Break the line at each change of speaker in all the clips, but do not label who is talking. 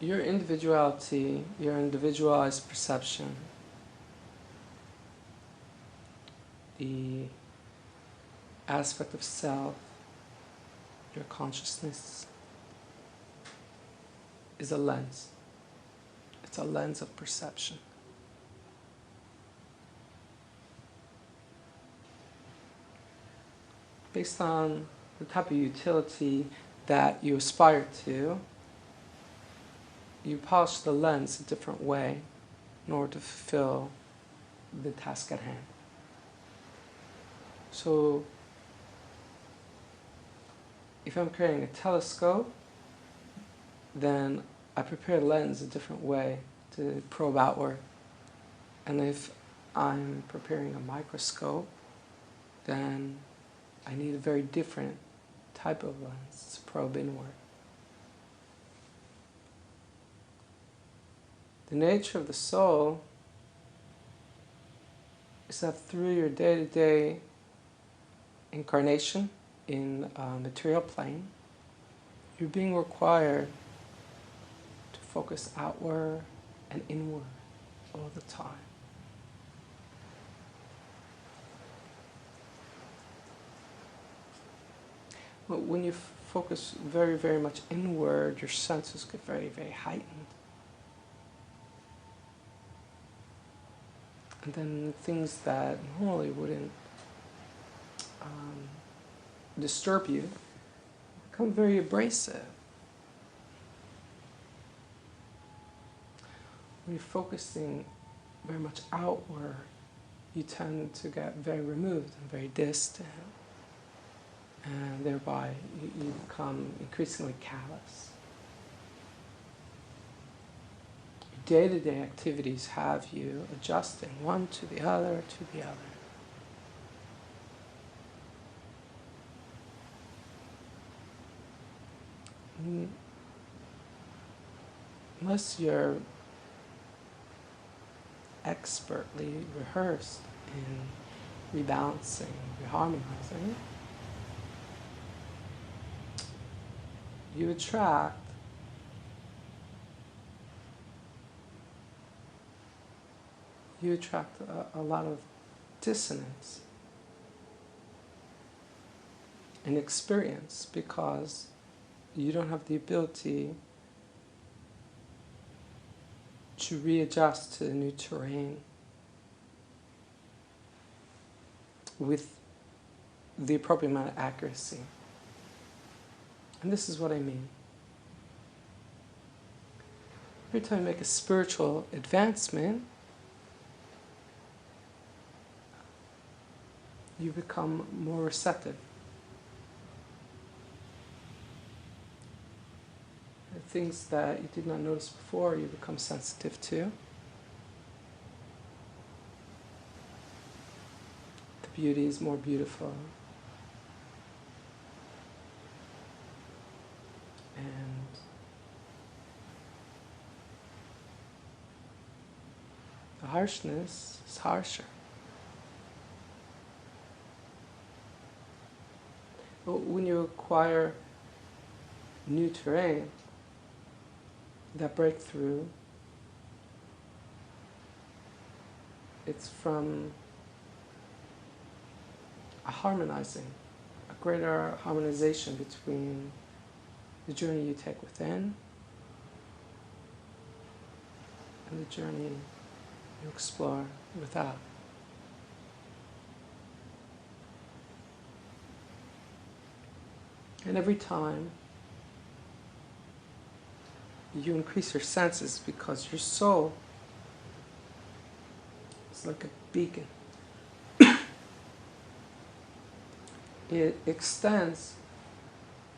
your individuality, your individualized perception, the aspect of self, your consciousness, is a lens. It's a lens of perception. Based on the type of utility that you aspire to, you polish the lens a different way in order to fulfill the task at hand. So, if I'm creating a telescope, then I prepare a lens a different way to probe outward. And if I'm preparing a microscope, then I need a very different type of lens to probe inward. The nature of the soul is that through your day-to-day incarnation in a material plane, you're being required to focus outward and inward all the time. But when you focus very, very much inward, your senses get very, very heightened. And then things that normally wouldn't disturb you become very abrasive. When you're focusing very much outward, you tend to get very removed and very distant. And thereby you become increasingly callous. Day-to-day activities have you adjusting one to the other, to the other. Unless you're expertly rehearsed in rebalancing, reharmonizing, you attract a lot of dissonance in experience because you don't have the ability to readjust to the new terrain with the appropriate amount of accuracy. And this is what I mean. Every time you make a spiritual advancement, you become more receptive. And things that you did not notice before, you become sensitive to. The beauty is more beautiful. And the harshness is harsher. But when you acquire new terrain, that breakthrough, it's from a harmonizing, a greater harmonization between the journey you take within and the journey you explore without. And every time you increase your senses because your soul is like a beacon. It extends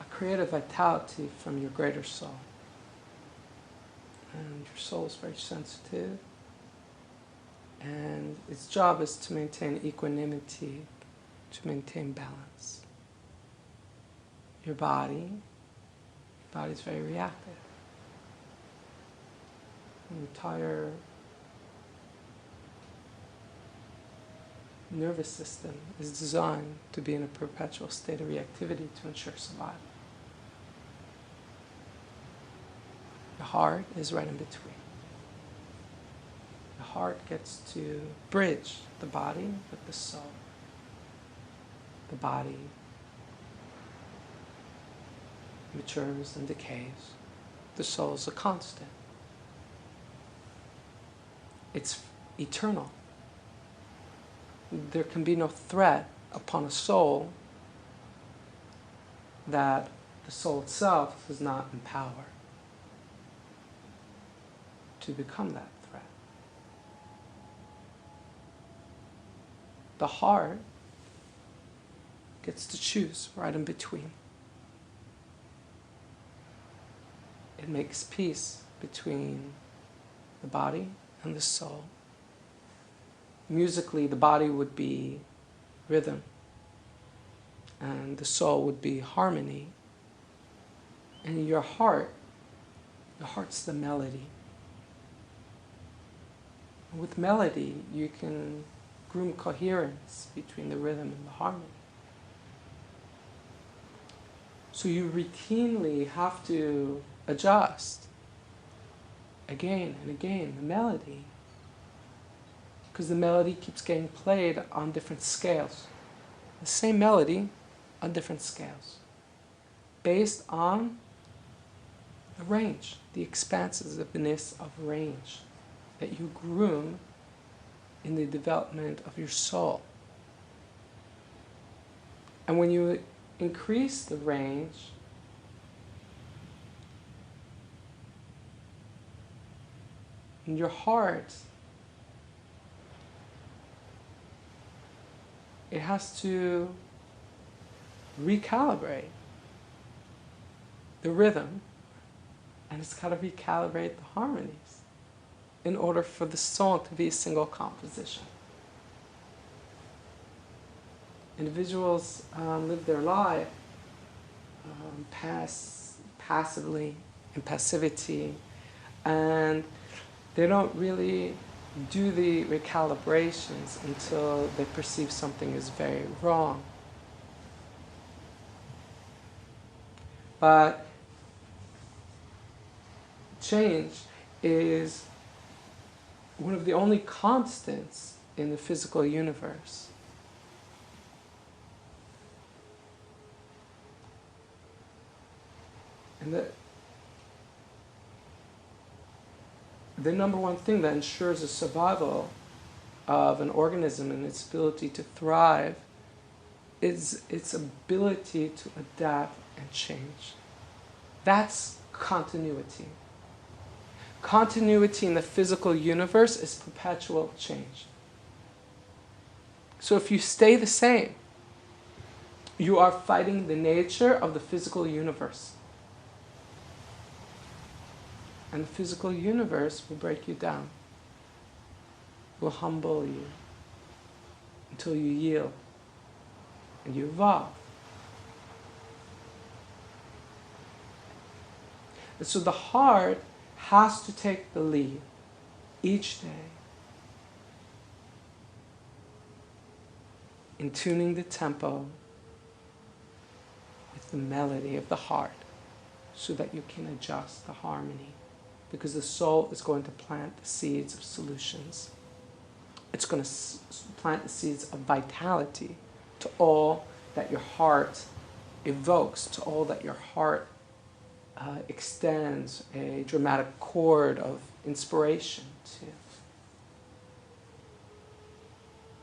a creative vitality from your greater soul. And your soul is very sensitive. And its job is to maintain equanimity, to maintain balance. Your body is very reactive. The entire nervous system is designed to be in a perpetual state of reactivity to ensure survival. The heart is right in between. The heart gets to bridge the body with the soul. The body matures and decays. The soul is a constant. It's eternal. There can be no threat upon a soul that the soul itself does not empower to become that threat. The heart gets to choose right in between. It makes peace between the body and the soul. Musically, the body would be rhythm, and the soul would be harmony. And your heart's the melody. And with melody, you can groom coherence between the rhythm and the harmony. So you routinely have to adjust again and again the melody, because the melody keeps getting played on different scales. The same melody on different scales, based on the range, the expansiveness of range that you groom in the development of your soul. And when you increase the range, in your heart, it has to recalibrate the rhythm, and it's got to recalibrate the harmonies in order for the soul to be a single composition. Individuals live their life passively, in passivity, and they don't really do the recalibrations until they perceive something is very wrong. But change is one of the only constants in the physical universe. And the number one thing that ensures the survival of an organism and its ability to thrive is its ability to adapt and change. That's continuity. Continuity in the physical universe is perpetual change. So if you stay the same, you are fighting the nature of the physical universe. And the physical universe will break you down, will humble you until you yield and you evolve. And so the heart has to take the lead each day in tuning the tempo with the melody of the heart so that you can adjust the harmony. Because the soul is going to plant the seeds of solutions. It's going to plant the seeds of vitality to all that your heart evokes, to all that your heart extends a dramatic chord of inspiration to.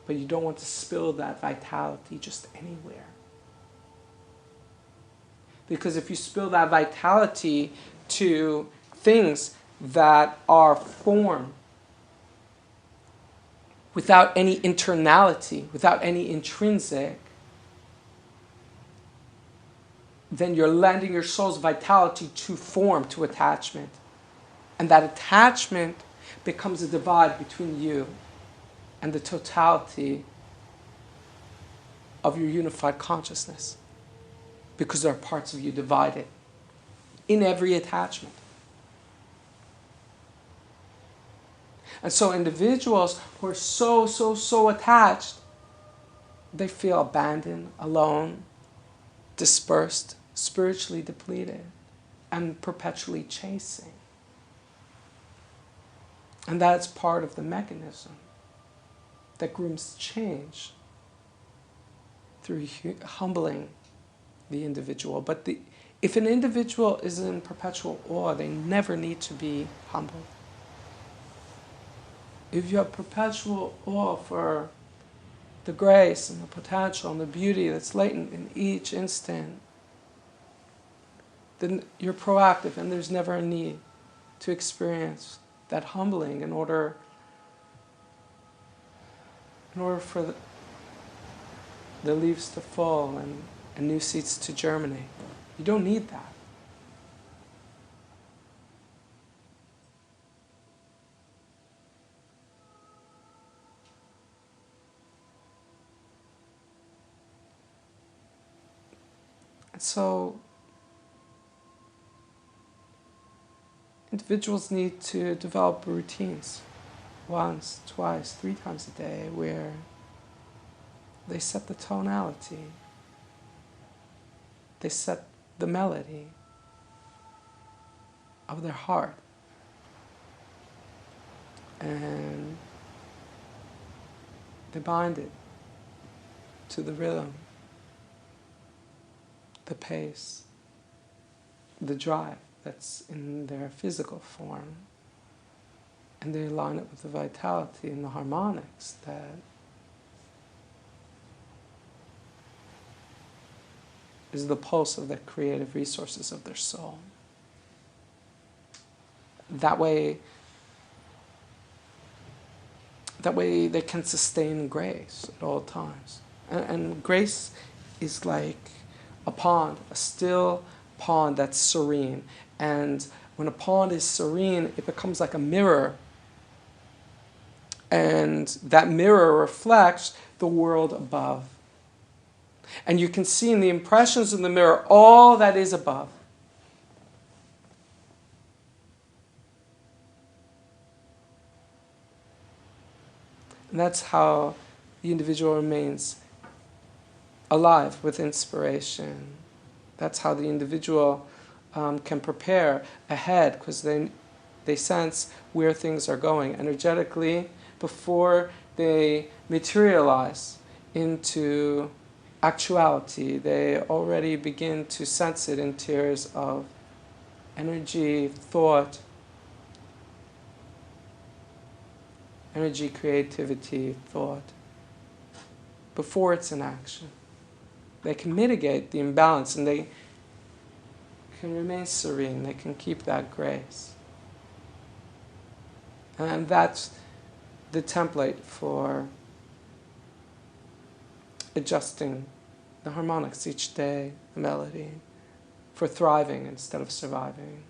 But you don't want to spill that vitality just anywhere. Because if you spill that vitality to things that are formed without any internality, without any intrinsic, then you're lending your soul's vitality to form, to attachment. And that attachment becomes a divide between you and the totality of your unified consciousness. Because there are parts of you divided in every attachment. And so individuals who are so attached, they feel abandoned, alone, dispersed, spiritually depleted, and perpetually chasing. And that's part of the mechanism that grooms change through humbling the individual. But if an individual is in perpetual awe, they never need to be humbled. If you have perpetual awe for the grace and the potential and the beauty that's latent in each instant, then you're proactive and there's never a need to experience that humbling in order for the leaves to fall and new seeds to germinate. You don't need that. And so individuals need to develop routines once, twice, 3 times a day where they set the tonality, they set the melody of their heart, and they bind it to the rhythm, the pace, the drive that's in their physical form, and they align it with the vitality and the harmonics that is the pulse of the creative resources of their soul. That way they can sustain grace at all times. And grace is like a pond, a still pond that's serene. And when a pond is serene, it becomes like a mirror. And that mirror reflects the world above. And you can see in the impressions in the mirror all that is above. And that's how the individual remains alive with inspiration. That's how the individual can prepare ahead, because they sense where things are going energetically before they materialize into actuality. They already begin to sense it in tiers of energy, thought, energy, creativity, thought, before it's in action. They can mitigate the imbalance and they can remain serene. They can keep that grace. And that's the template for adjusting the harmonics each day, the melody, for thriving instead of surviving.